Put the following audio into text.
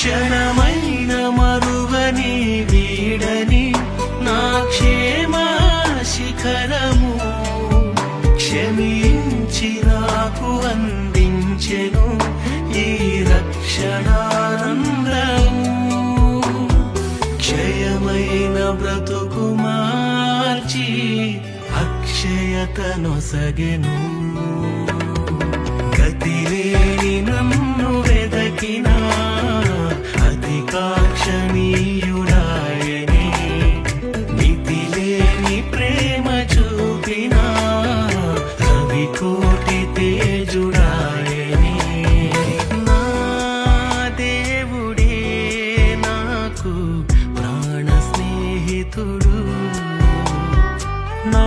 క్షణమైన మరువని వీడని నా క్షేమ శిఖరము క్షమించి నాకు అందించెను ఈ రక్షణానందము. క్షయమైన బ్రతుకు మార్చి అక్షయతనొసగెను. గతిలేని నన్ను వెదకిన అధికాక్షణీయుడాయనే మితిలేని ప్రేమ చూపిన రవికోటి తేజుడాయనే. నా దేవుడే నాకు ప్రాణ స్నేహితుడు, నా